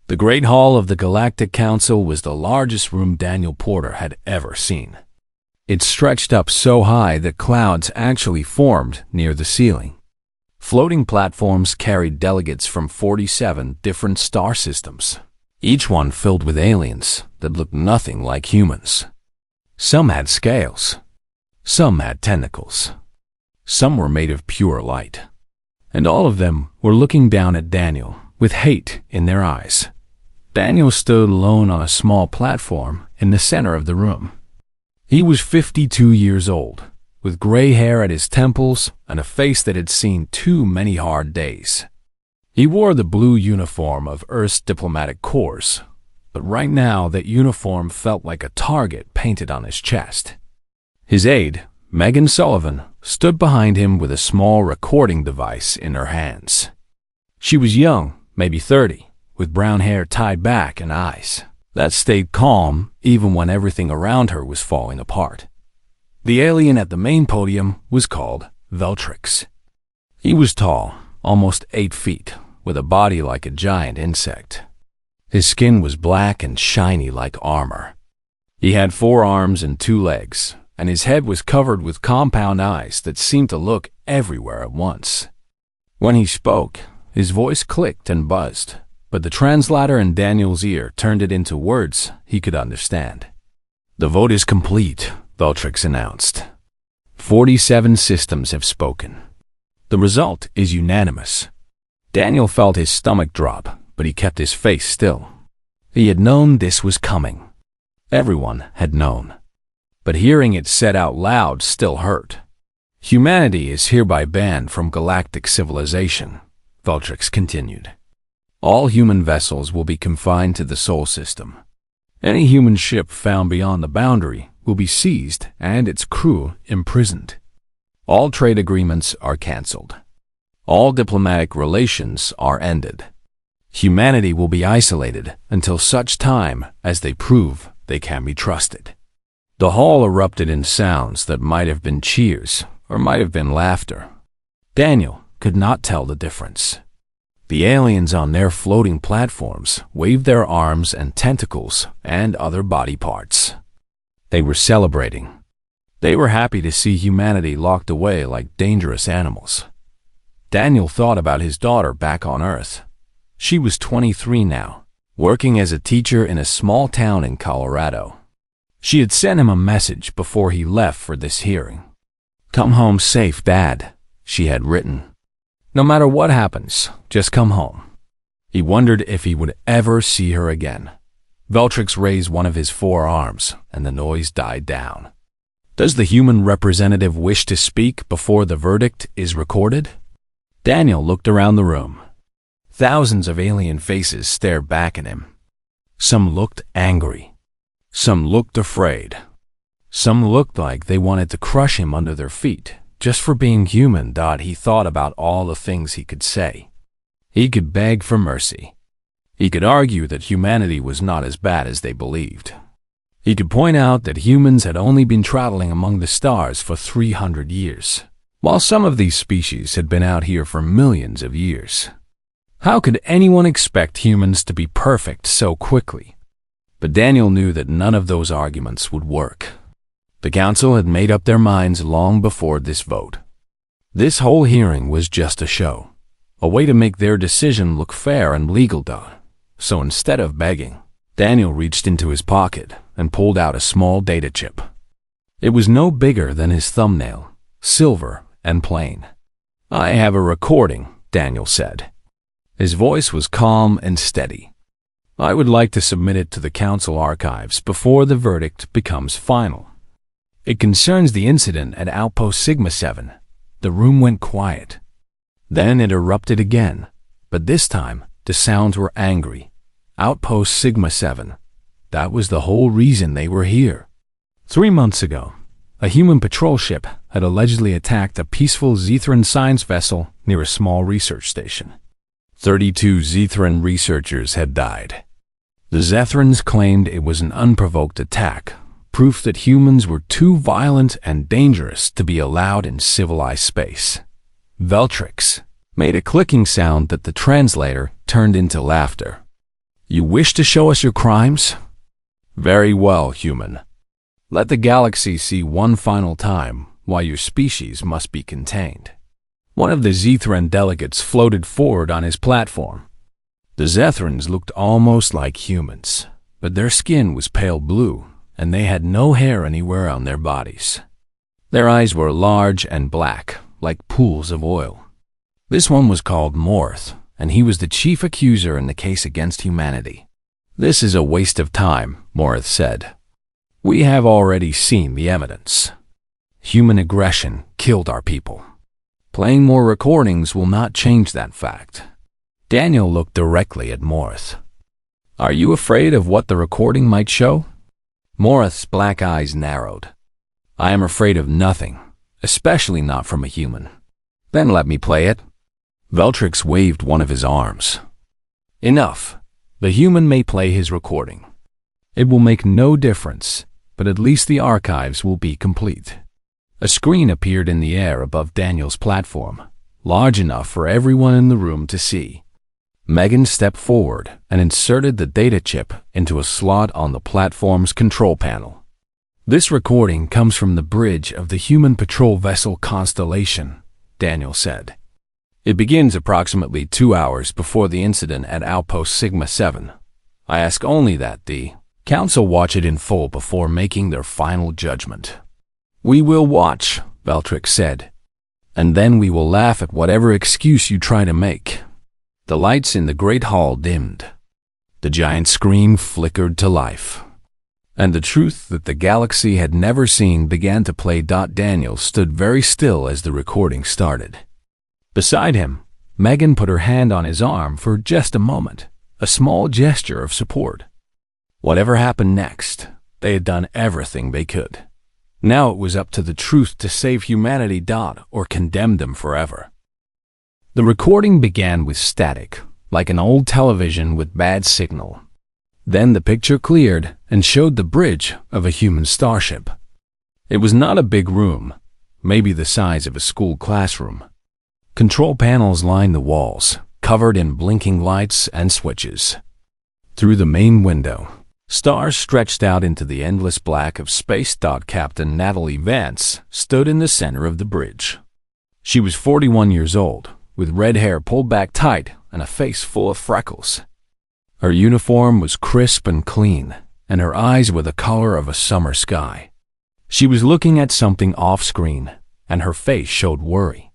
The Great Hall of the Galactic Council was the largest room Daniel Porter had ever seen. It stretched up so high that clouds actually formed near the ceiling. Floating platforms carried delegates from 47 different star systems, each one filled with aliens that looked nothing like humans. Some had scales. Some had tentacles. Some were made of pure light. And all of them were looking down at Daniel with hate in their eyes. Daniel stood alone on a small platform in the center of the room. He was 52 years old, with gray hair at his temples and a face that had seen too many hard days. He wore the blue uniform of Earth's diplomatic corps, but right now that uniform felt like a target painted on his chest. His aide, Megan Sullivan, stood behind him with a small recording device in her hands. She was young, maybe 30, with brown hair tied back and eyes that stayed calm even when everything around her was falling apart. The alien at the main podium was called Veltrix. He was tall, almost 8 feet, with a body like a giant insect. His skin was black and shiny like armor. He had 4 arms and 2 legs, and his head was covered with compound eyes that seemed to look everywhere at once. When he spoke, his voice clicked and buzzed, but the translator in Daniel's ear turned it into words he could understand. "The vote is complete," Veltrix announced. 47 systems have spoken. The result is unanimous. Daniel felt his stomach drop, but he kept his face still. He had known this was coming. Everyone had known. But hearing it said out loud still hurt. "Humanity is hereby banned from galactic civilization," Veltrix continued. "All human vessels will be confined to the Sol system. Any human ship found beyond the boundary will be seized and its crew imprisoned. All trade agreements are canceled. All diplomatic relations are ended. Humanity will be isolated until such time as they prove they can be trusted." The hall erupted in sounds that might have been cheers or might have been laughter. Daniel could not tell the difference. The aliens on their floating platforms waved their arms and tentacles and other body parts. They were celebrating. They were happy to see humanity locked away like dangerous animals. Daniel thought about his daughter back on Earth. She was 23 now, working as a teacher in a small town in Colorado. She had sent him a message before he left for this hearing. "Come home safe, Dad," she had written. "No matter what happens, just come home." He wondered if he would ever see her again. Veltrix raised one of his 4 arms, and the noise died down. "Does the human representative wish to speak before the verdict is recorded?" Daniel looked around the room. Thousands of alien faces stared back at him. Some looked angry. Some looked afraid. Some looked like they wanted to crush him under their feet. Just for being human. He thought about all the things he could say. He could beg for mercy. He could argue that humanity was not as bad as they believed. He could point out that humans had only been traveling among the stars for 300 years, while some of these species had been out here for millions of years. How could anyone expect humans to be perfect so quickly? But Daniel knew that none of those arguments would work. The council had made up their minds long before this vote. This whole hearing was just a show, a way to make their decision look fair and legal. So instead of begging, Daniel reached into his pocket and pulled out a small data chip. It was no bigger than his thumbnail, silver and plain. "I have a recording," Daniel said. His voice was calm and steady. "I would like to submit it to the council archives before the verdict becomes final. It concerns the incident at Outpost Sigma 7. The room went quiet. Then it erupted again, but this time the sounds were angry. Outpost Sigma 7. That was the whole reason they were here. 3 months ago, a human patrol ship had allegedly attacked a peaceful Zethran science vessel near a small research station. 32 Zethran researchers had died. The Zethrans claimed it was an unprovoked attack, proof that humans were too violent and dangerous to be allowed in civilized space. Veltrix made a clicking sound that the translator turned into laughter. You wish to show us your crimes? Very well, human. Let the galaxy see one final time why your species must be contained. One of the Zethran delegates floated forward on his platform. The Zethrans looked almost like humans, but their skin was pale blue, and they had no hair anywhere on their bodies. Their eyes were large and black, like pools of oil. This one was called Morth, and he was the chief accuser in the case against humanity. This is a waste of time, Morth said. We have already seen the evidence. Human aggression killed our people. Playing more recordings will not change that fact. Daniel looked directly at Morth. Are you afraid of what the recording might show? Morth's black eyes narrowed. I am afraid of nothing, especially not from a human. Then let me play it. Veltrix waved one of his arms. Enough. The human may play his recording. It will make no difference, but at least the archives will be complete. A screen appeared in the air above Daniel's platform, large enough for everyone in the room to see. Megan stepped forward and inserted the data chip into a slot on the platform's control panel. This recording comes from the bridge of the human patrol vessel Constellation, Daniel said. It begins approximately 2 hours before the incident at Outpost Sigma 7. I ask only that the Council watch it in full before making their final judgment. We will watch, Veltrix said, and then we will laugh at whatever excuse you try to make. The lights in the great hall dimmed. The giant screen flickered to life. And the truth that the galaxy had never seen began to play. Daniel stood very still as the recording started. Beside him, Megan put her hand on his arm for just a moment, a small gesture of support. Whatever happened next, they had done everything they could. Now it was up to the truth to save humanity. Or condemn them forever. The recording began with static, like an old television with bad signal. Then the picture cleared and showed the bridge of a human starship. It was not a big room, maybe the size of a school classroom. Control panels lined the walls, covered in blinking lights and switches. Through the main window, stars stretched out into the endless black of space. Captain Natalie Vance stood in the center of the bridge. She was 41 years old, with red hair pulled back tight and a face full of freckles. Her uniform was crisp and clean, and her eyes were the color of a summer sky. She was looking at something off-screen, and her face showed worry.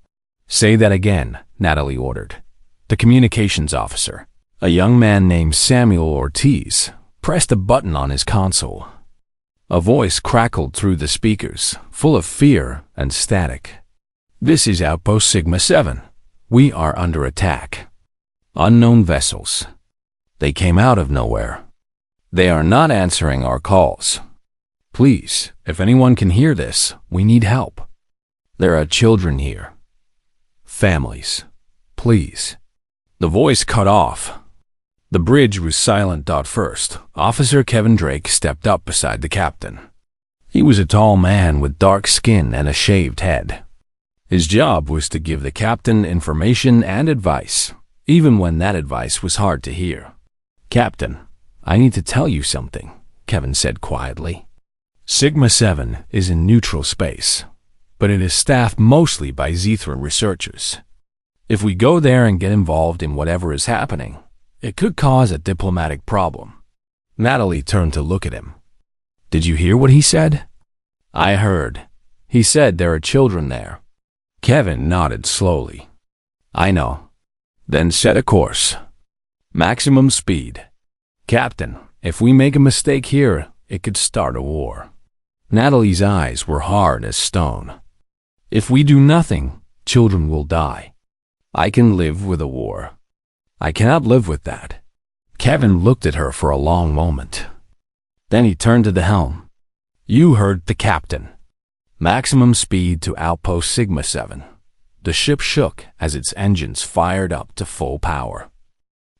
Say that again, Natalie ordered. The communications officer, a young man named Samuel Ortiz, pressed a button on his console. A voice crackled through the speakers, full of fear and static. This is Outpost Sigma 7. We are under attack. Unknown vessels. They came out of nowhere. They are not answering our calls. Please, if anyone can hear this, we need help. There are children here. Families. Please. The voice cut off. The bridge was silent. First, Officer Kevin Drake stepped up beside the captain. He was a tall man with dark skin and a shaved head. His job was to give the captain information and advice, even when that advice was hard to hear. Captain, I need to tell you something, Kevin said quietly. Sigma 7 is in neutral space, but it is staffed mostly by Zethran researchers. If we go there and get involved in whatever is happening, it could cause a diplomatic problem. Natalie turned to look at him. Did you hear what he said? I heard. He said there are children there. Kevin nodded slowly. I know. Then set a course. Maximum speed. Captain, if we make a mistake here, it could start a war. Natalie's eyes were hard as stone. If we do nothing, children will die. I can live with a war. I cannot live with that. Kevin looked at her for a long moment. Then he turned to the helm. You heard the captain. Maximum speed to Outpost Sigma 7. The ship shook as its engines fired up to full power.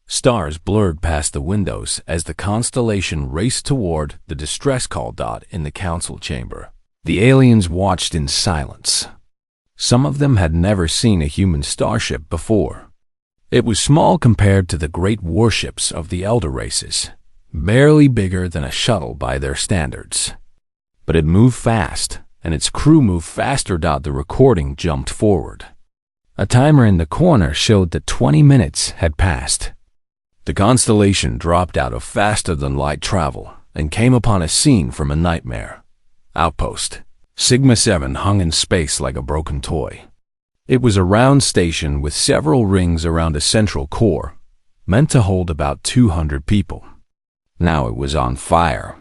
Stars blurred past the windows as the Constellation raced toward the distress call. In the council chamber, the aliens watched in silence. Some of them had never seen a human starship before. It was small compared to the great warships of the elder races, barely bigger than a shuttle by their standards. But it moved fast, and its crew moved faster. The recording jumped forward. A timer in the corner showed that 20 minutes had passed. The constellation dropped out of faster-than-light travel and came upon a scene from a nightmare. Outpost. Sigma 7 hung in space like a broken toy. It was a round station with several rings around a central core, meant to hold about 200 people. Now it was on fire.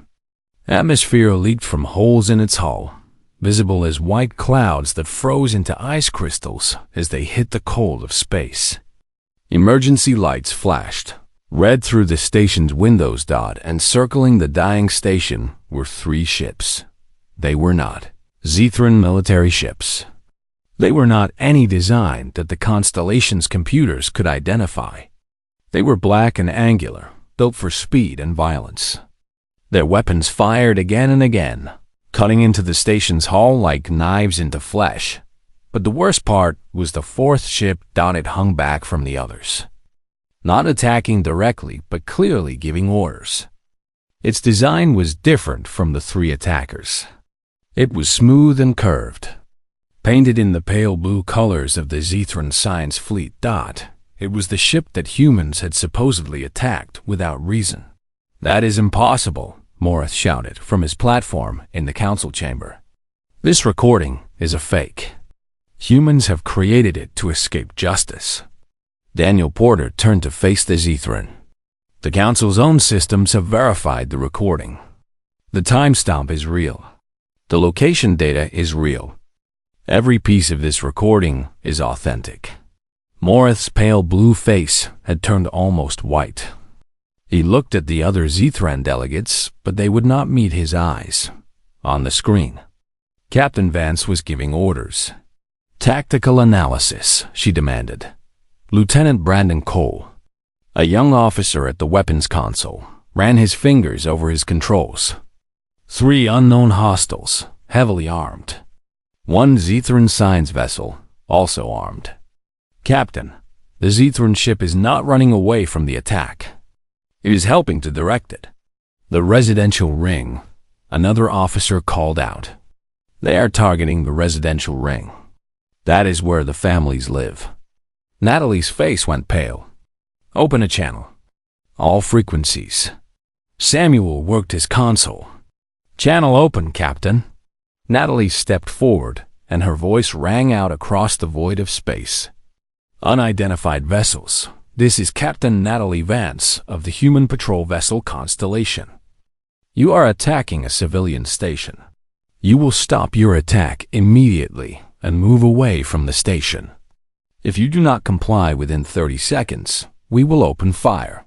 Atmosphere leaked from holes in its hull, visible as white clouds that froze into ice crystals as they hit the cold of space. Emergency lights flashed, red through the station's windows. And circling the dying station were 3 ships. They were not Zethran military ships. They were not any design that the constellation's computers could identify. They were black and angular, built for speed and violence. Their weapons fired again and again, cutting into the station's hull like knives into flesh. But the worst part was the 4th ship. It hung back from the others, not attacking directly but clearly giving orders. Its design was different from the 3 attackers. It was smooth and curved, painted in the pale blue colors of the Zethran science fleet. It was the ship that humans had supposedly attacked without reason. "That is impossible," Morris shouted from his platform in the council chamber. "This recording is a fake. Humans have created it to escape justice." Daniel Porter turned to face the Zethran. "The council's own systems have verified the recording. The timestamp is real. The location data is real. Every piece of this recording is authentic." Morris's pale blue face had turned almost white. He looked at the other Zethran delegates, but they would not meet his eyes. On the screen, Captain Vance was giving orders. "Tactical analysis," she demanded. Lieutenant Brandon Cole, a young officer at the weapons console, ran his fingers over his controls. 3 unknown hostiles, heavily armed. 1 Zethran science vessel, also armed. "Captain, the Zethran ship is not running away from the attack. It is helping to direct it." "The residential ring," another officer called out. "They are targeting the residential ring. That is where the families live." Natalie's face went pale. "Open a channel. All frequencies." Samuel worked his console. "Channel open, Captain." Natalie stepped forward, and her voice rang out across the void of space. "Unidentified vessels. This is Captain Natalie Vance of the Human Patrol Vessel Constellation. You are attacking a civilian station. You will stop your attack immediately and move away from the station. If you do not comply within 30 seconds, we will open fire.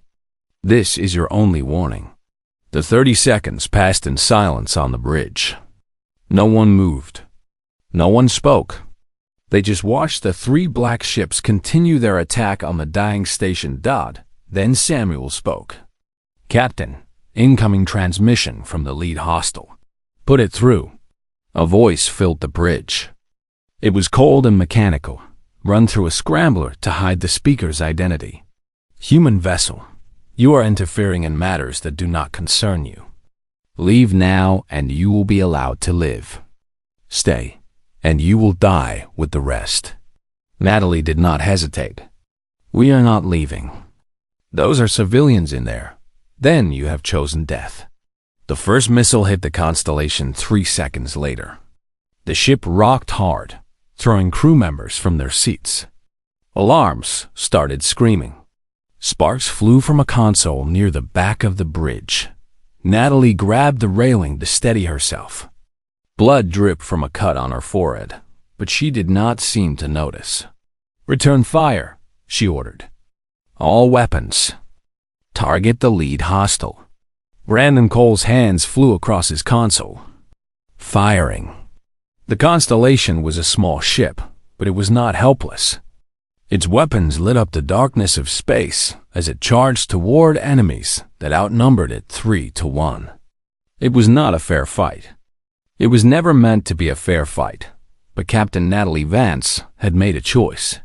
This is your only warning." The 30 seconds passed in silence on the bridge. No one moved. No one spoke. They just watched the 3 black ships continue their attack on the dying station. Then Samuel spoke. "Captain, incoming transmission from the lead hostile. Put it through." A voice filled the bridge. It was cold and mechanical, run through a scrambler to hide the speaker's identity. "Human vessel, you are interfering in matters that do not concern you. Leave now and you will be allowed to live. Stay, and you will die with the rest." Natalie did not hesitate. "We are not leaving. Those are civilians in there. Then you have chosen death." The first missile hit the constellation 3 seconds later. The ship rocked hard, throwing crew members from their seats. Alarms started screaming. Sparks flew from a console near the back of the bridge. Natalie grabbed the railing to steady herself. Blood dripped from a cut on her forehead, but she did not seem to notice. "Return fire," she ordered. "All weapons. Target the lead hostile." Brandon Cole's hands flew across his console. Firing. The Constellation was a small ship, but it was not helpless. Its weapons lit up the darkness of space as it charged toward enemies that outnumbered it 3-1. It was not a fair fight. It was never meant to be a fair fight, but Captain Natalie Vance had made a choice.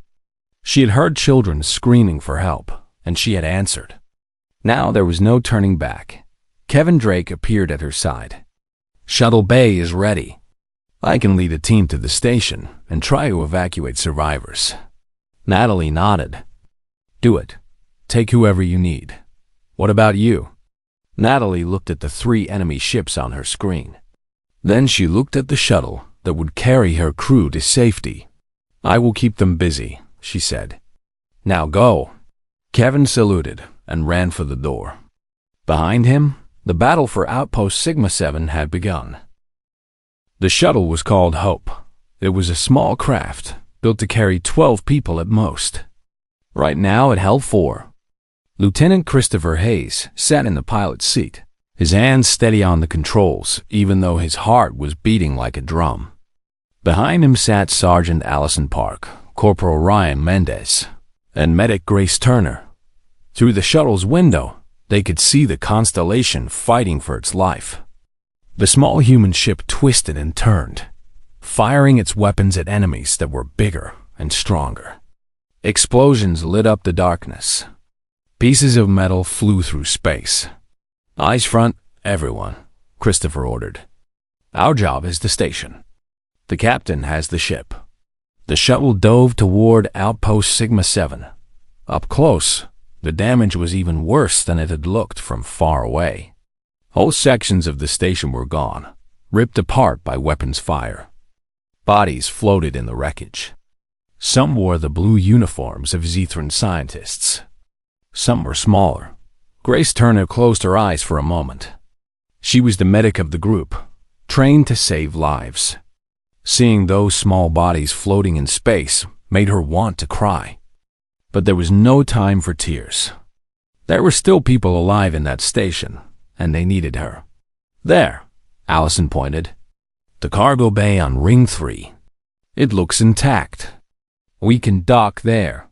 She had heard children screaming for help, and she had answered. Now there was no turning back. Kevin Drake appeared at her side. "Shuttle Bay is ready. I can lead a team to the station and try to evacuate survivors." Natalie nodded. "Do it. Take whoever you need. What about you?" Natalie looked at the 3 enemy ships on her screen. Then she looked at the shuttle that would carry her crew to safety. "I will keep them busy," she said. "Now go." Kevin saluted and ran for the door. Behind him, the battle for Outpost Sigma 7 had begun. The shuttle was called Hope. It was a small craft, built to carry 12 people at most. Right now it held 4. Lieutenant Christopher Hayes sat in the pilot's seat, his hands steady on the controls, even though his heart was beating like a drum. Behind him sat Sergeant Allison Park, Corporal Ryan Mendez, and Medic Grace Turner. Through the shuttle's window, they could see the constellation fighting for its life. The small human ship twisted and turned, firing its weapons at enemies that were bigger and stronger. Explosions lit up the darkness. Pieces of metal flew through space. "Eyes front, everyone," Christopher ordered. "Our job is the station. The captain has the ship." The shuttle dove toward Outpost Sigma 7. Up close, the damage was even worse than it had looked from far away. Whole sections of the station were gone, ripped apart by weapons fire. Bodies floated in the wreckage. Some wore the blue uniforms of Zethran scientists. Some were smaller. Grace Turner closed her eyes for a moment. She was the medic of the group, trained to save lives. Seeing those small bodies floating in space made her want to cry. But there was no time for tears. There were still people alive in that station, and they needed her. "There," Allison pointed. "The cargo bay on Ring 3. It looks intact. We can dock there."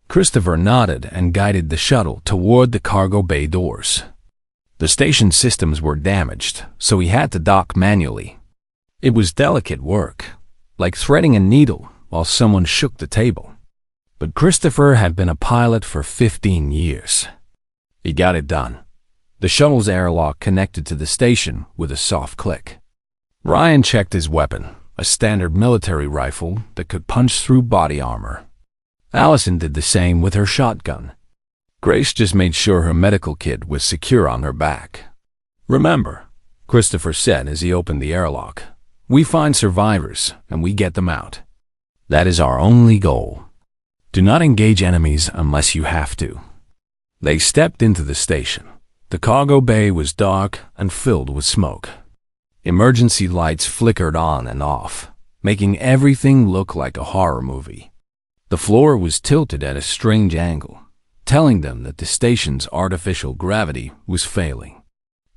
Christopher nodded and guided the shuttle toward the cargo bay doors. The station systems were damaged, so he had to dock manually. It was delicate work, like threading a needle while someone shook the table. But Christopher had been a pilot for 15 years. He got it done. The shuttle's airlock connected to the station with a soft click. Ryan checked his weapon, a standard military rifle that could punch through body armor. Allison did the same with her shotgun. Grace just made sure her medical kit was secure on her back. "Remember," Christopher said as he opened the airlock, "we find survivors and we get them out. That is our only goal. Do not engage enemies unless you have to." They stepped into the station. The cargo bay was dark and filled with smoke. Emergency lights flickered on and off, making everything look like a horror movie. The floor was tilted at a strange angle, telling them that the station's artificial gravity was failing.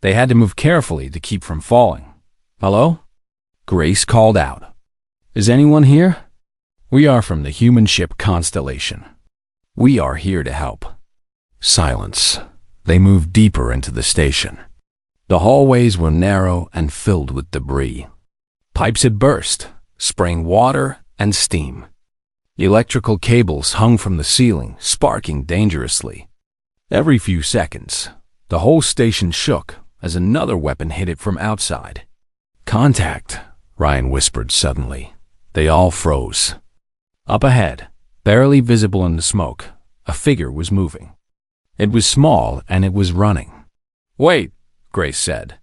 They had to move carefully to keep from falling. "Hello?" Grace called out. "Is anyone here? We are from the human ship Constellation. We are here to help." Silence. They moved deeper into the station. The hallways were narrow and filled with debris. Pipes had burst, spraying water and steam. Electrical cables hung from the ceiling, sparking dangerously. Every few seconds, the whole station shook as another weapon hit it from outside. "Contact," Ryan whispered suddenly. They all froze. Up ahead, barely visible in the smoke, a figure was moving. It was small and it was running. "Wait," Grace said.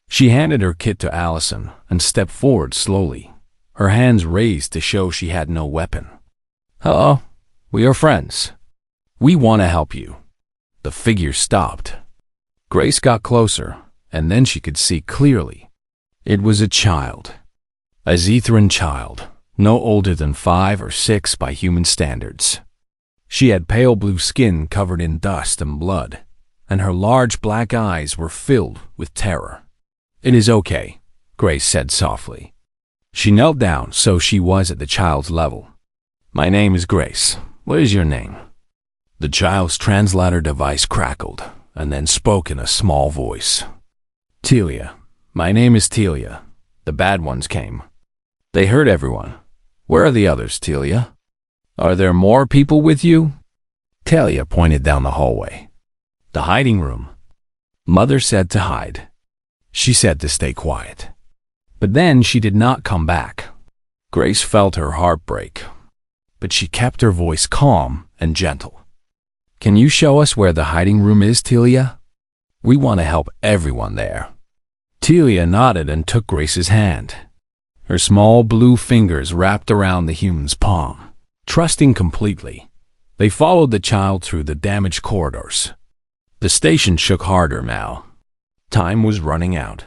She handed her kit to Allison and stepped forward slowly, her hands raised to show she had no weapon. "Hello, we are friends. We want to help you." The figure stopped. Grace got closer, and then she could see clearly. It was a child. A Zethran child, no older than 5 or 6 by human standards. She had pale blue skin covered in dust and blood, and her large black eyes were filled with terror. "It is okay," Grace said softly. She knelt down so she was at the child's level. "My name is Grace. What is your name?" The child's translator device crackled, and then spoke in a small voice. "Telia. My name is Telia. The bad ones came. They hurt everyone. Where are the others, Telia?" Are there more people with you? Talia pointed down the hallway. The hiding room. Mother said to hide. She said to stay quiet. But then she did not come back. Grace felt her heart break, but she kept her voice calm and gentle. Can you show us where the hiding room is, Talia? We want to help everyone there. Talia nodded and took Grace's hand. Her small blue fingers wrapped around the human's palm. Trusting completely, they followed the child through the damaged corridors. The station shook harder now. Time was running out.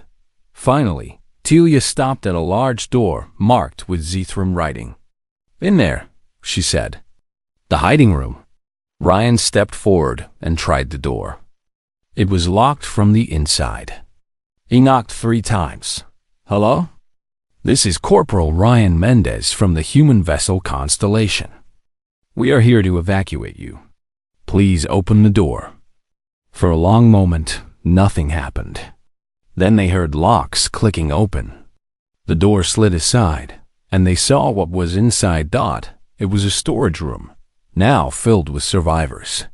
Finally, Talia stopped at a large door marked with Zethram writing. In there, she said. The hiding room. Ryan stepped forward and tried the door. It was locked from the inside. He knocked 3 times. Hello? This is Corporal Ryan Mendez from the human vessel Constellation. We are here to evacuate you. Please open the door. For a long moment, nothing happened. Then they heard locks clicking open. The door slid aside, and they saw what was inside. It was a storage room, now filled with survivors.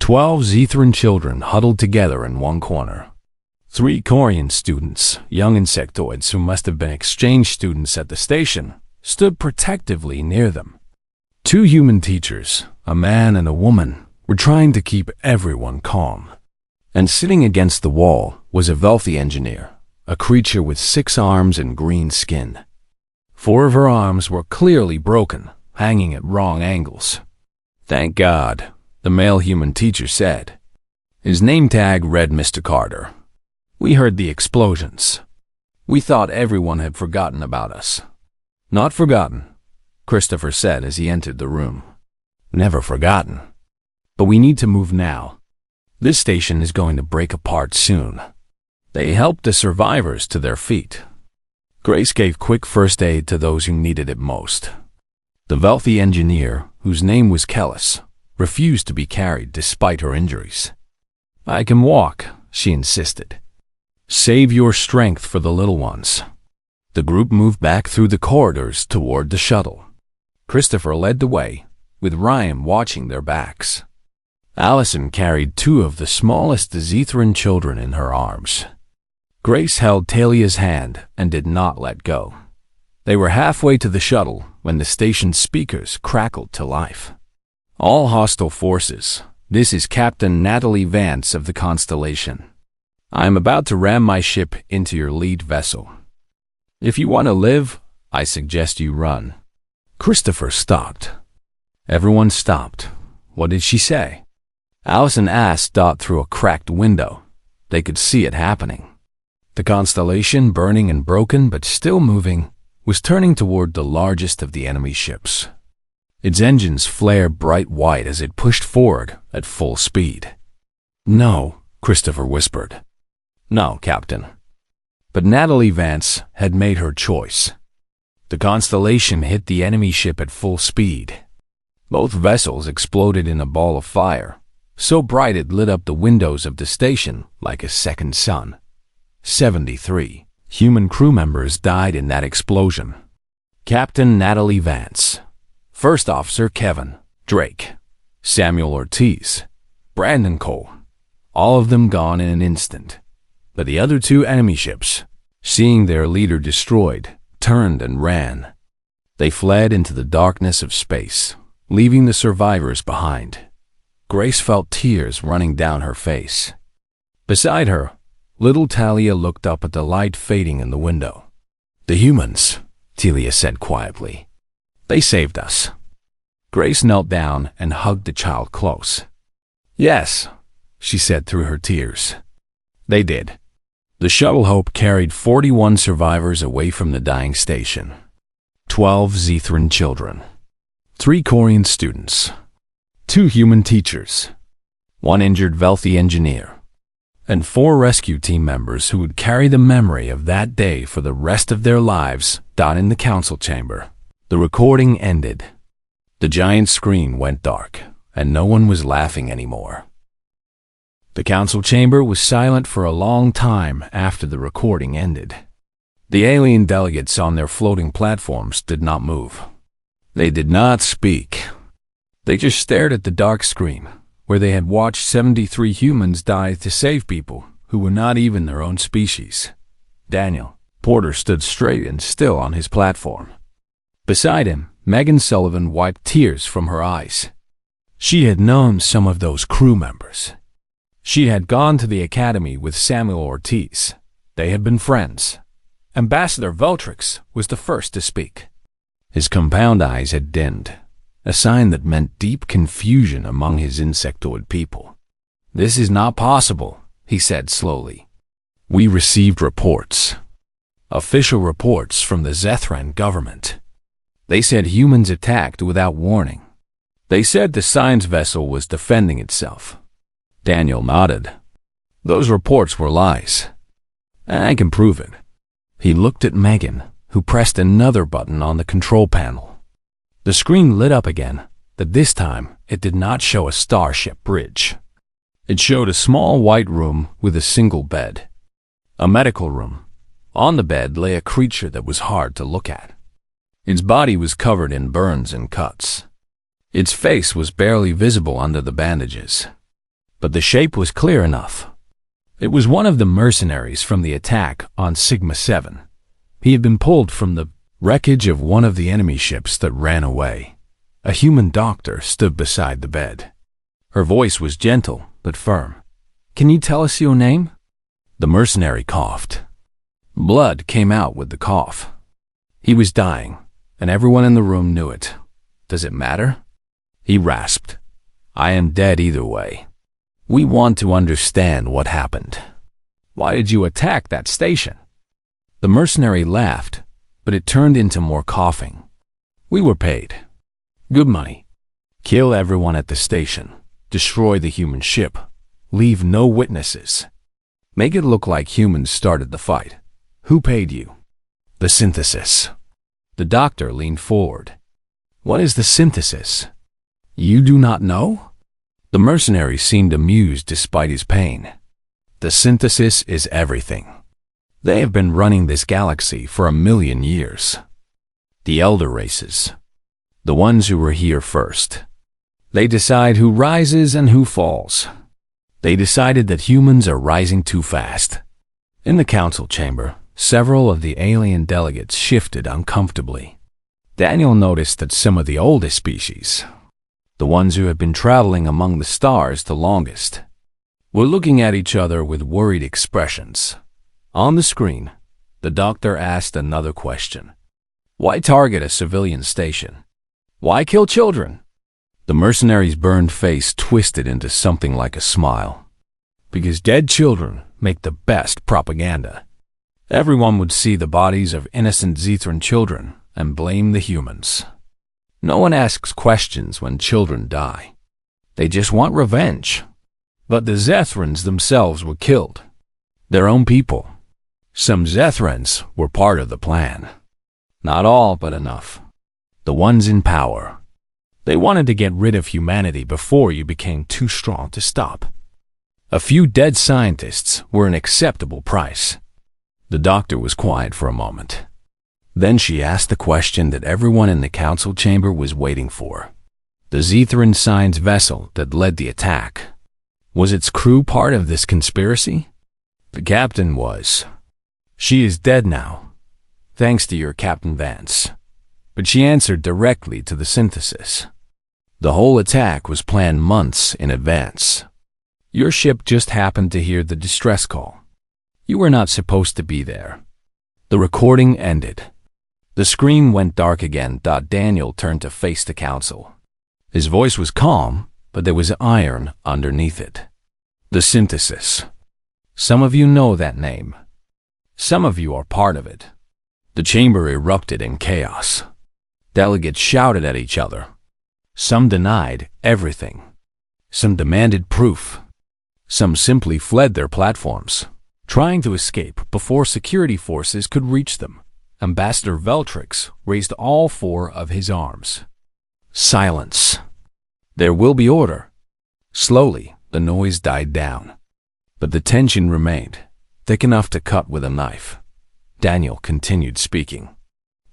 12 Zethran children huddled together in one corner. 3 Corian students, young insectoids who must have been exchange students at the station, stood protectively near them. 2 human teachers, a man and a woman, were trying to keep everyone calm. And sitting against the wall was a wealthy engineer, a creature with 6 arms and green skin. 4 of her arms were clearly broken, hanging at wrong angles. Thank God, the male human teacher said. His name tag read Mr. Carter. We heard the explosions. We thought everyone had forgotten about us. Not forgotten, Christopher said as he entered the room. Never forgotten. But we need to move now. This station is going to break apart soon. They helped the survivors to their feet. Grace gave quick first aid to those who needed it most. The wealthy engineer, whose name was Kellis, refused to be carried despite her injuries. I can walk, she insisted. Save your strength for the little ones. The group moved back through the corridors toward the shuttle. Christopher led the way, with Ryan watching their backs. Allison carried 2 of the smallest Zethran children in her arms. Grace held Talia's hand and did not let go. They were halfway to the shuttle when the station's speakers crackled to life. All hostile forces, this is Captain Natalie Vance of the Constellation. I am about to ram my ship into your lead vessel. If you want to live, I suggest you run. Christopher stopped. Everyone stopped. What did she say? Allison asked through a cracked window. They could see it happening. The Constellation, burning and broken but still moving, was turning toward the largest of the enemy ships. Its engines flared bright white as it pushed forward at full speed. No, Christopher whispered. No, Captain. But Natalie Vance had made her choice. The Constellation hit the enemy ship at full speed. Both vessels exploded in a ball of fire, so bright it lit up the windows of the station like a second sun. 73 human crew members died in that explosion. Captain Natalie Vance, First Officer Kevin, Drake, Samuel Ortiz, Brandon Cole, all of them gone in an instant. But the other 2 enemy ships, seeing their leader destroyed, turned and ran. They fled into the darkness of space, leaving the survivors behind. Grace felt tears running down her face. Beside her, little Talia looked up at the light fading in the window. The humans, Talia said quietly. They saved us. Grace knelt down and hugged the child close. Yes, she said through her tears. They did. The Shuttle Hope carried 41 survivors away from the dying station. 12 Zethran children, 3 Corian students, 2 human teachers, 1 injured wealthy engineer, and 4 rescue team members who would carry the memory of that day for the rest of their lives down in the council chamber. The recording ended. The giant screen went dark, and no one was laughing anymore. The council chamber was silent for a long time after the recording ended. The alien delegates on their floating platforms did not move. They did not speak, They just stared at the dark screen, where they had watched 73 humans die to save people who were not even their own species. Daniel Porter stood straight and still on his platform. Beside him, Megan Sullivan wiped tears from her eyes. She had known some of those crew members. She had gone to the academy with Samuel Ortiz. They had been friends. Ambassador Veltrix was the first to speak. His compound eyes had dimmed, a sign that meant deep confusion among his insectoid people. "This is not possible," he said slowly. "We received reports. Official reports from the Zethran government. They said humans attacked without warning. They said the science vessel was defending itself." Daniel nodded. "Those reports were lies. I can prove it." He looked at Megan, who pressed another button on the control panel. The screen lit up again, but this time it did not show a starship bridge. It showed a small white room with a single bed. A medical room. On the bed lay a creature that was hard to look at. Its body was covered in burns and cuts. Its face was barely visible under the bandages. But the shape was clear enough. It was one of the mercenaries from the attack on Sigma 7. He had been pulled from the wreckage of one of the enemy ships that ran away. A human doctor stood beside the bed. Her voice was gentle but firm. "Can you tell us your name?" The mercenary coughed. Blood came out with the cough. He was dying, and everyone in the room knew it. "Does it matter?" He rasped. "I am dead either way. We want to understand what happened. Why did you attack that station?" The mercenary laughed, but it turned into more coughing. "We were paid. Good money. Kill everyone at the station. Destroy the human ship. Leave no witnesses. Make it look like humans started the fight. Who paid you?" "The synthesis." The doctor leaned forward. "What is the synthesis?" "You do not know?" The mercenary seemed amused despite his pain. "The synthesis is everything. They have been running this galaxy for 1,000,000 years. The elder races. The ones who were here first. They decide who rises and who falls. They decided that humans are rising too fast." In the council chamber, several of the alien delegates shifted uncomfortably. Daniel noticed that some of the oldest species, the ones who had been traveling among the stars the longest, were looking at each other with worried expressions. On the screen, the doctor asked another question. "Why target a civilian station? Why kill children?" The mercenary's burned face twisted into something like a smile. "Because dead children make the best propaganda. Everyone would see the bodies of innocent Zethran children and blame the humans. No one asks questions when children die. They just want revenge. But the Zethrans themselves were killed. Their own people. Some Zethrans were part of the plan. Not all, but enough. The ones in power. They wanted to get rid of humanity before you became too strong to stop. A few dead scientists were an acceptable price." The doctor was quiet for a moment. Then she asked the question that everyone in the council chamber was waiting for. The Zethran science vessel that led the attack. Was its crew part of this conspiracy? The captain was. "She is dead now, thanks to your Captain Vance." But she answered directly to the synthesis. "The whole attack was planned months in advance. Your ship just happened to hear the distress call. You were not supposed to be there." The recording ended. The screen went dark again. Daniel turned to face the council. His voice was calm, but there was iron underneath it. "The synthesis. Some of you know that name. Some of you are part of it." The chamber erupted in chaos. Delegates shouted at each other. Some denied everything. Some demanded proof. Some simply fled their platforms, trying to escape before security forces could reach them. Ambassador Veltrix raised all four of his arms. "Silence. There will be order." Slowly, the noise died down. But the tension remained, thick enough to cut with a knife. Daniel continued speaking.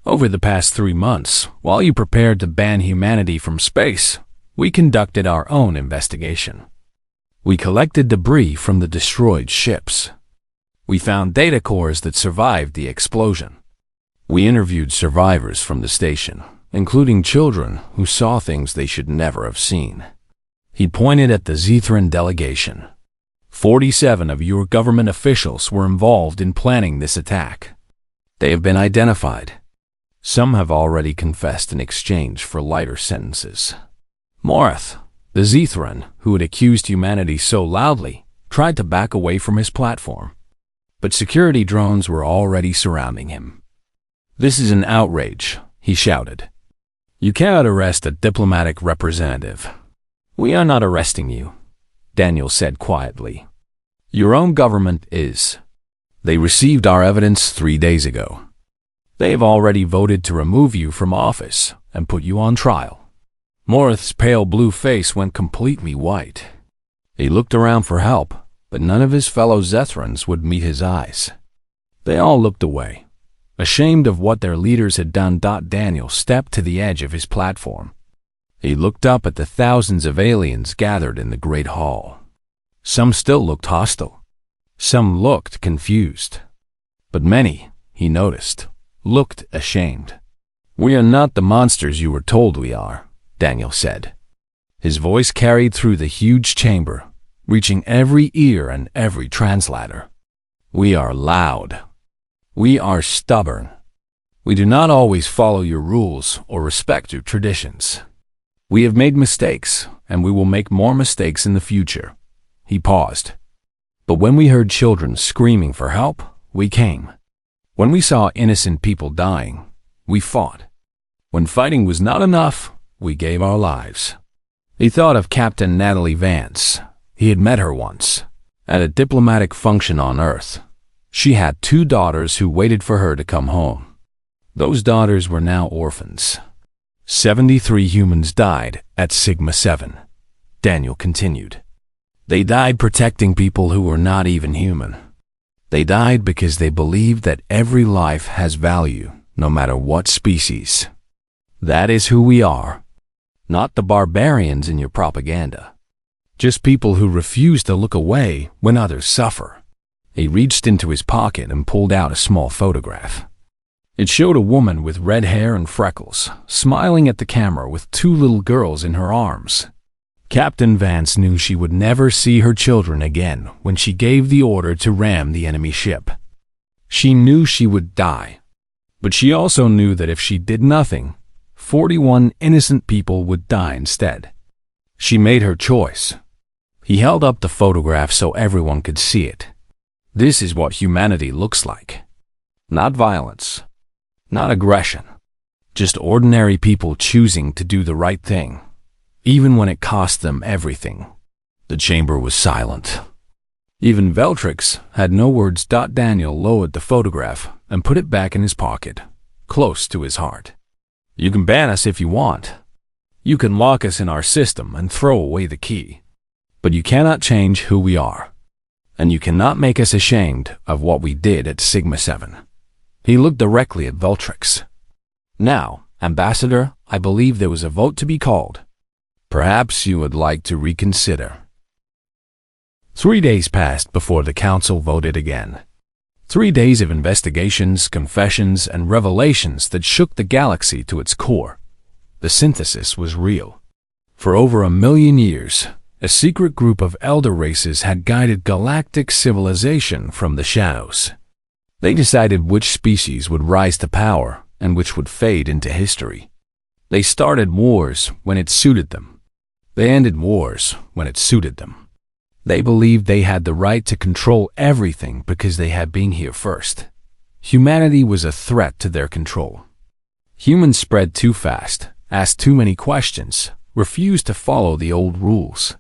"Over the past 3 months, while you prepared to ban humanity from space, we conducted our own investigation. We collected debris from the destroyed ships. We found data cores that survived the explosion. We interviewed survivors from the station, including children who saw things they should never have seen. He pointed at the Zethran delegation. 47 of your government officials were involved in planning this attack. They have been identified. Some have already confessed in exchange for lighter sentences. Morath, the Zethran, who had accused humanity so loudly, tried to back away from his platform. But security drones were already surrounding him. "This is an outrage," he shouted. "You cannot arrest a diplomatic representative." "We are not arresting you," Daniel said quietly. "Your own government is. They received our evidence 3 days ago. They have already voted to remove you from office and put you on trial." Morath's pale blue face went completely white. He looked around for help, but none of his fellow Zethrans would meet his eyes. They all looked away, ashamed of what their leaders had done. Daniel stepped to the edge of his platform. He looked up at the thousands of aliens gathered in the Great Hall. Some still looked hostile. Some looked confused. But many, he noticed, looked ashamed. "We are not the monsters you were told we are," Daniel said. His voice carried through the huge chamber, reaching every ear and every translator. "We are loud. We are stubborn. We do not always follow your rules or respect your traditions. We have made mistakes, and we will make more mistakes in the future." He paused. "But when we heard children screaming for help, we came. When we saw innocent people dying, we fought. When fighting was not enough, we gave our lives." He thought of Captain Natalie Vance. He had met her once, at a diplomatic function on Earth. She had 2 daughters who waited for her to come home. Those daughters were now orphans. 73 humans died at Sigma-7, Daniel continued. They died protecting people who were not even human. They died because they believed that every life has value, no matter what species. That is who we are. Not the barbarians in your propaganda. Just people who refuse to look away when others suffer. He reached into his pocket and pulled out a small photograph. It showed a woman with red hair and freckles, smiling at the camera with 2 little girls in her arms. Captain Vance knew she would never see her children again when she gave the order to ram the enemy ship. She knew she would die, but she also knew that if she did nothing, 41 innocent people would die instead. She made her choice. He held up the photograph so everyone could see it. This is what humanity looks like. Not violence, not aggression, just ordinary people choosing to do the right thing, even when it cost them everything. The chamber was silent. Even Veltrix had no words. Daniel lowered the photograph and put it back in his pocket, close to his heart. "You can ban us if you want. You can lock us in our system and throw away the key. But you cannot change who we are. And you cannot make us ashamed of what we did at Sigma-7. He looked directly at Veltrix. "Now, Ambassador, I believe there was a vote to be called. Perhaps you would like to reconsider." 3 days passed before the council voted again. 3 days of investigations, confessions, and revelations that shook the galaxy to its core. The synthesis was real. For over 1,000,000 years, a secret group of elder races had guided galactic civilization from the shadows. They decided which species would rise to power and which would fade into history. They started wars when it suited them. They ended wars when it suited them. They believed they had the right to control everything because they had been here first. Humanity was a threat to their control. Humans spread too fast, asked too many questions, refused to follow the old rules.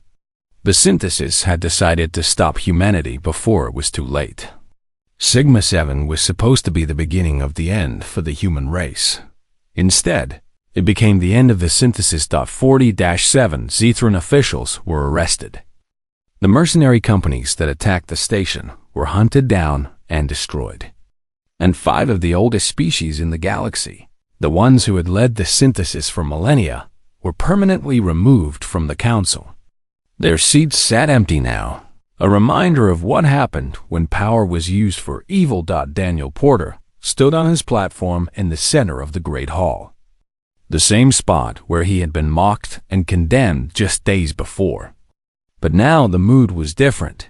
The synthesis had decided to stop humanity before it was too late. Sigma-7 was supposed to be the beginning of the end for the human race. Instead, it became the end of the synthesis. 40-7 Zethran officials were arrested. The mercenary companies that attacked the station were hunted down and destroyed. And 5 of the oldest species in the galaxy, the ones who had led the synthesis for millennia, were permanently removed from the council. Their seats sat empty now, a reminder of what happened when power was used for evil. Daniel Porter stood on his platform in the center of the Great Hall, the same spot where he had been mocked and condemned just days before. But now the mood was different.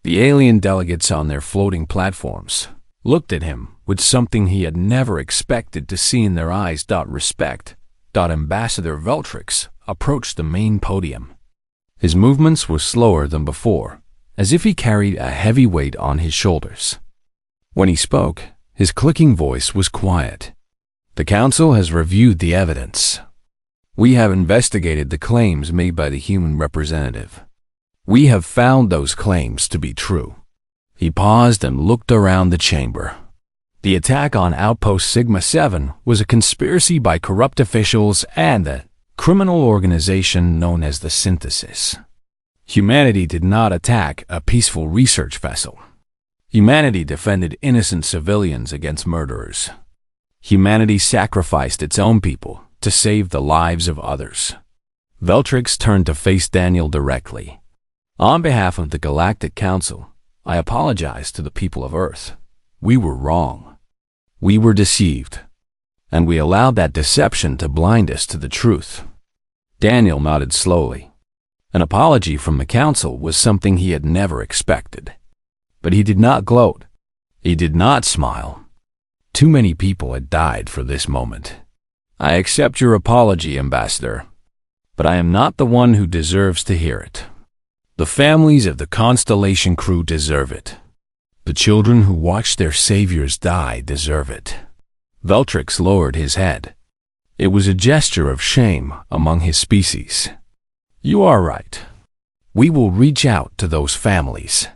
The alien delegates on their floating platforms looked at him with something he had never expected to see in their eyes. Respect. Ambassador Veltrix approached the main podium. His movements were slower than before, as if he carried a heavy weight on his shoulders. When he spoke, his clicking voice was quiet. The council has reviewed the evidence. We have investigated the claims made by the human representative. We have found those claims to be true. He paused and looked around the chamber. The attack on Outpost Sigma 7 was a conspiracy by corrupt officials and the criminal organization known as the Synthesis. Humanity did not attack a peaceful research vessel. Humanity defended innocent civilians against murderers. Humanity sacrificed its own people to save the lives of others. Veltrix turned to face Daniel directly. On behalf of the Galactic Council, I apologize to the people of Earth. We were wrong. We were deceived, and we allowed that deception to blind us to the truth. Daniel nodded slowly. An apology from the council was something he had never expected. But he did not gloat. He did not smile. Too many people had died for this moment. I accept your apology, Ambassador, but I am not the one who deserves to hear it. The families of the Constellation crew deserve it. The children who watched their saviors die deserve it. Veltrix lowered his head. It was a gesture of shame among his species. You are right. We will reach out to those families.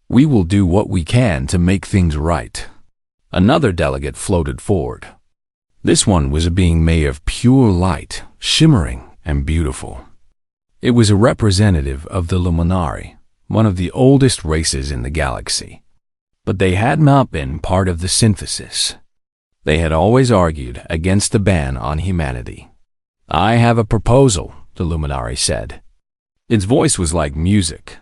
We will do what we can to make things right. Another delegate floated forward. This one was a being made of pure light, shimmering and beautiful. It was a representative of the Luminari, one of the oldest races in the galaxy. But they had not been part of the Synthesis. They had always argued against the ban on humanity. I have a proposal, the Luminari said. Its voice was like music.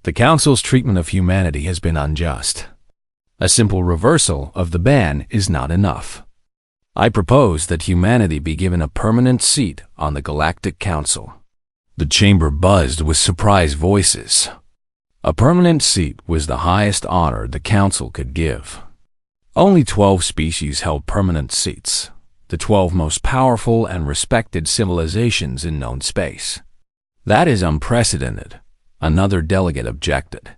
The Council's treatment of humanity has been unjust. A simple reversal of the ban is not enough. I propose that humanity be given a permanent seat on the Galactic Council. The chamber buzzed with surprised voices. A permanent seat was the highest honor the Council could give. Only 12 species held permanent seats, the 12 most powerful and respected civilizations in known space. That is unprecedented, another delegate objected.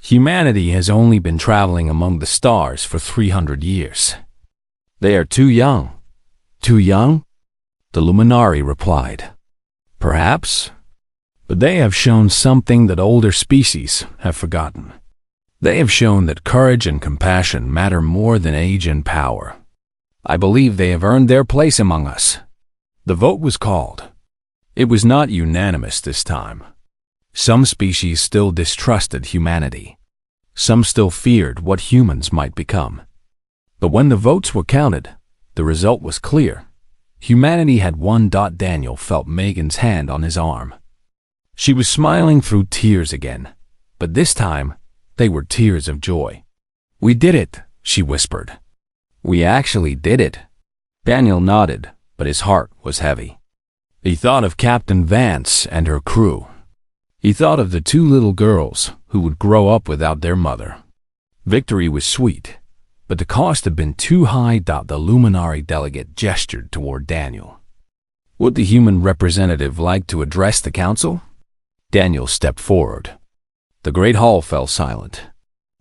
Humanity has only been traveling among the stars for 300 years. They are too young. Too young? The Luminari replied. Perhaps, but they have shown something that older species have forgotten. They have shown that courage and compassion matter more than age and power. I believe they have earned their place among us. The vote was called. It was not unanimous this time. Some species still distrusted humanity. Some still feared what humans might become. But when the votes were counted, the result was clear. Humanity had won. Daniel felt Megan's hand on his arm. She was smiling through tears again, but this time they were tears of joy. We did it, she whispered. We actually did it. Daniel nodded, but his heart was heavy. He thought of Captain Vance and her crew. He thought of the 2 little girls who would grow up without their mother. Victory was sweet, but the cost had been too high. The Luminari delegate gestured toward Daniel. Would the human representative like to address the council? Daniel stepped forward. The great hall fell silent.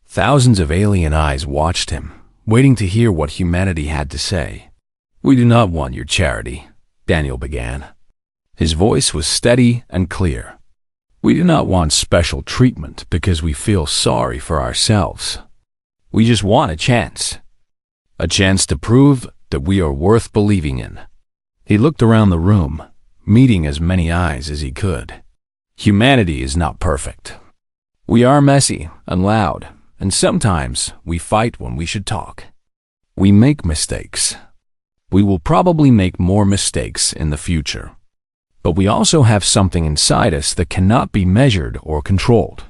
Thousands of alien eyes watched him, waiting to hear what humanity had to say. We do not want your charity, Daniel began. His voice was steady and clear. We do not want special treatment because we feel sorry for ourselves. We just want a chance to prove that we are worth believing in. He looked around the room, meeting as many eyes as he could. Humanity is not perfect. We are messy and loud, and sometimes we fight when we should talk. We make mistakes. We will probably make more mistakes in the future. But we also have something inside us that cannot be measured or controlled.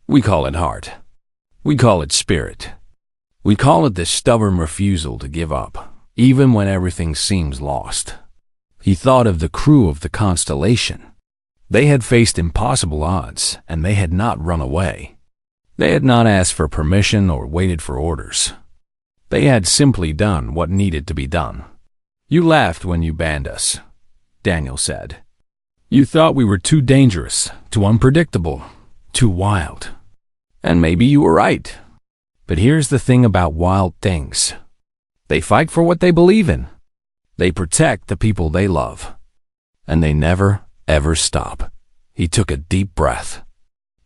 We call it heart. We call it spirit. We call it the stubborn refusal to give up, even when everything seems lost. He thought of the crew of the Constellation. They had faced impossible odds, and they had not run away. They had not asked for permission or waited for orders. They had simply done what needed to be done. "You laughed when you banned us," Daniel said. "You thought we were too dangerous, too unpredictable, too wild. And maybe you were right. But here's the thing about wild things. They fight for what they believe in. They protect the people they love. And they never, ever stop." He took a deep breath.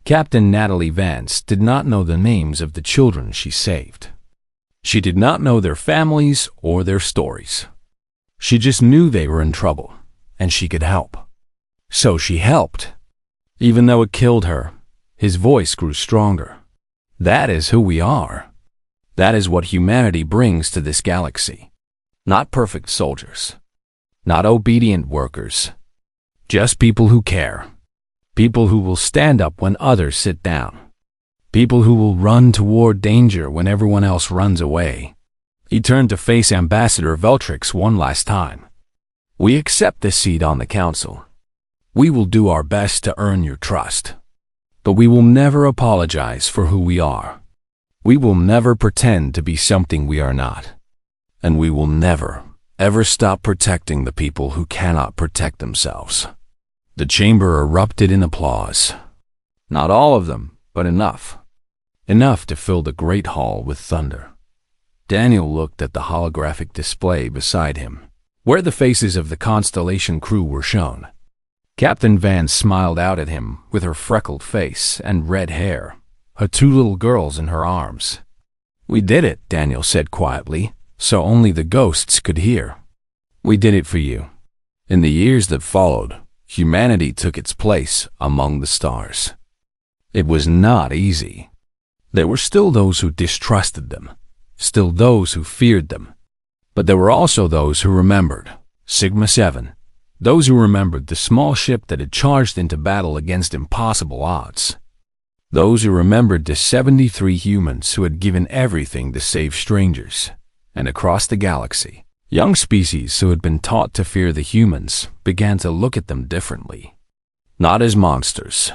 Captain Natalie Vance did not know the names of the children she saved. She did not know their families or their stories. She just knew they were in trouble, and she could help. So she helped. Even though it killed her, his voice grew stronger. That is who we are. That is what humanity brings to this galaxy. Not perfect soldiers. Not obedient workers. Just people who care. People who will stand up when others sit down. People who will run toward danger when everyone else runs away. He turned to face Ambassador Veltrix one last time. "We accept this seat on the Council. We will do our best to earn your trust. But we will never apologize for who we are. We will never pretend to be something we are not. And we will never, ever stop protecting the people who cannot protect themselves." The chamber erupted in applause. Not all of them, but enough. Enough to fill the great hall with thunder. Daniel looked at the holographic display beside him, where the faces of the Constellation crew were shown. Captain Vance smiled out at him with her freckled face and red hair, her two little girls in her arms. "We did it," Daniel said quietly, so only the ghosts could hear. "We did it for you." In the years that followed, humanity took its place among the stars. It was not easy. There were still those who distrusted them, still those who feared them. But there were also those who remembered Sigma 7, those who remembered the small ship that had charged into battle against impossible odds. Those who remembered the 73 humans who had given everything to save strangers. And across the galaxy, young species who had been taught to fear the humans began to look at them differently. Not as monsters,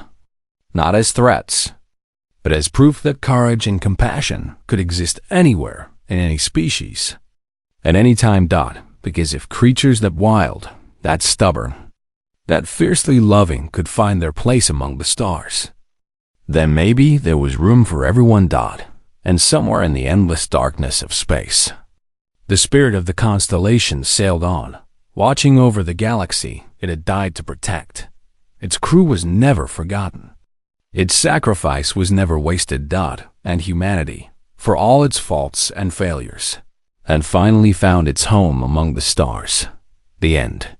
not as threats, but as proof that courage and compassion could exist anywhere in any species. At any time. Because if creatures that wild, that stubborn, that fiercely loving could find their place among the stars, then maybe there was room for everyone. And somewhere in the endless darkness of space, the spirit of the Constellation sailed on, watching over the galaxy it had died to protect. Its crew was never forgotten. Its sacrifice was never wasted. And humanity, for all its faults and failures, and finally found its home among the stars. The end.